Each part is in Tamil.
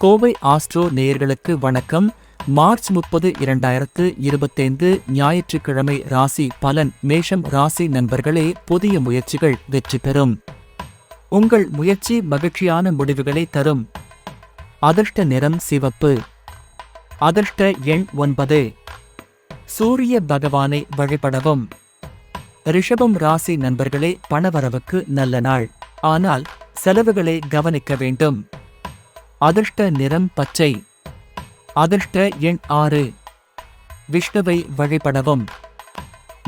கோவை ஆஸ்ட்ரோ நேயர்களுக்கு வணக்கம். மார்ச் 30, 2025 ஞாயிற்றுக்கிழமை ராசி பலன். மேஷம் ராசி நண்பர்களே, புதிய முயற்சிகள் வெற்றி பெறும். உங்கள் முயற்சி மகிழ்ச்சியான முடிவுகளை தரும். அதிர்ஷ்ட நிறம் சிவப்பு. அதிர்ஷ்ட எண் 9. சூரிய பகவானை வழிபடவும். ரிஷபம் ராசி நண்பர்களே, பணவரவுக்கு நல்ல நாள். ஆனால் செலவுகளை கவனிக்க வேண்டும். அதிர்ஷ்ட நிறம் பச்சை. அதிர்ஷ்ட எண் 6. விஷ்ணுவை வழிபடவும்.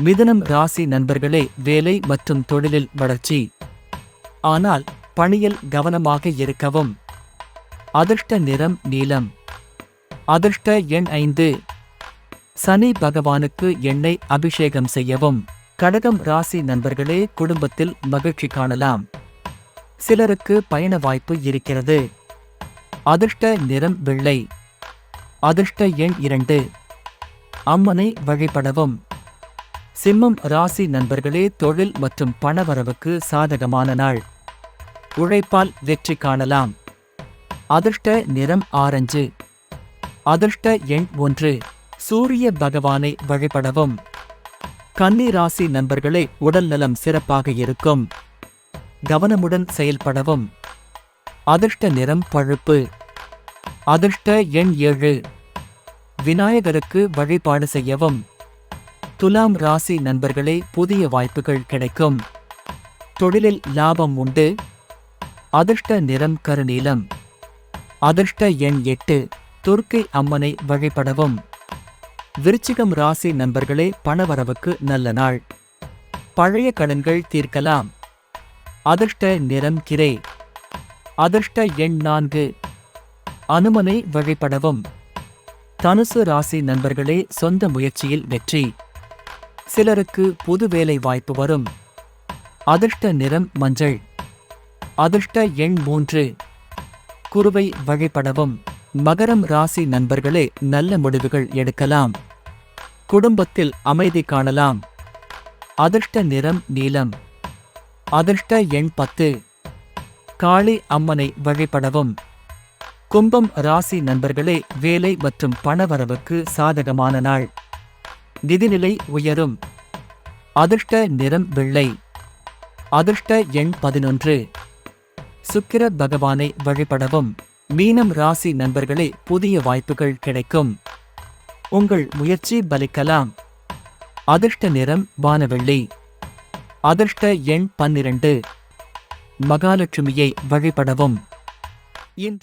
மிதுனம் ராசி நண்பர்களே, வேலை மற்றும் தொழிலில் வளர்ச்சி. ஆனால் பணியில் கவனமாக இருக்கவும். அதிர்ஷ்ட நிறம் நீலம். அதிர்ஷ்ட எண் 5. சனி பகவானுக்கு எண்ணெய் அபிஷேகம் செய்யவும். கடகம் ராசி நண்பர்களே, குடும்பத்தில் மகிழ்ச்சி காணலாம். சிலருக்கு பயண வாய்ப்பு இருக்கிறது. அதிர்ஷ்ட நிறம் வெள்ளை. அதிர்ஷ்ட எண் 2. அம்மனை வழிபடவும். சிம்மம் ராசி நண்பர்களே, தொழில் மற்றும் பணவரவுக்கு சாதகமான நாள். உழைப்பால் வெற்றி காணலாம். அதிர்ஷ்ட நிறம் ஆரஞ்சு. அதிர்ஷ்ட எண் 1. சூரிய பகவானை வழிபடவும். கன்னி ராசி நண்பர்களே, உடல் நலம் சிறப்பாக இருக்கும். கவனமுடன் செயல்படவும். அதிர்ஷ்ட நிறம் பழுப்பு. அதிர்ஷ்ட எண் 7. விநாயகருக்கு வழிபாடு செய்யவும். துலாம் ராசி நண்பர்களே, புதிய வாய்ப்புகள் கிடைக்கும். தொழிலில் லாபம் உண்டு. அதிர்ஷ்ட நிறம் கருநீலம். அதிர்ஷ்ட எண் 8. துர்க்கை அம்மனை வழிபடவும். விருச்சிகம் ராசி நண்பர்களே, பணவரவுக்கு நல்ல நாள். பழைய கடன்கள் தீர்க்கலாம். அதிர்ஷ்ட நிறம் கிரே. அதிர்ஷ்ட எண் 4. அனுமனை வழிபடவும். தனுசு ராசி நண்பர்களே, சொந்த முயற்சியில் வெற்றி. சிலருக்கு புது வேலை வாய்ப்பு வரும். அதிர்ஷ்ட நிறம் மஞ்சள். அதிர்ஷ்ட எண் 3. குருவை வழிபடவும். மகரம் ராசி நண்பர்களே, நல்ல முடிவுகள் எடுக்கலாம். குடும்பத்தில் அமைதி காணலாம். அதிர்ஷ்ட நிறம் நீலம். அதிர்ஷ்ட எண் 10. காளி அம்மனை வழிபடவும். கும்பம் ராசி நண்பர்களே, வேலை மற்றும் பணவரவுக்கு சாதகமான நாள். நிதிநிலை உயரும். அதிர்ஷ்ட நிறம் வெள்ளை. அதிர்ஷ்ட எண் 11. சுக்கிர பகவானை வழிபடவும். மீனம் ராசி நண்பர்களே, புதிய வாய்ப்புகள் கிடைக்கும். உங்கள் முயற்சி பலிக்கலாம். அதிர்ஷ்ட நிறம் வானவெள்ளி. அதிர்ஷ்ட எண் 12. மகாலட்சுமியை வழிபடவும்.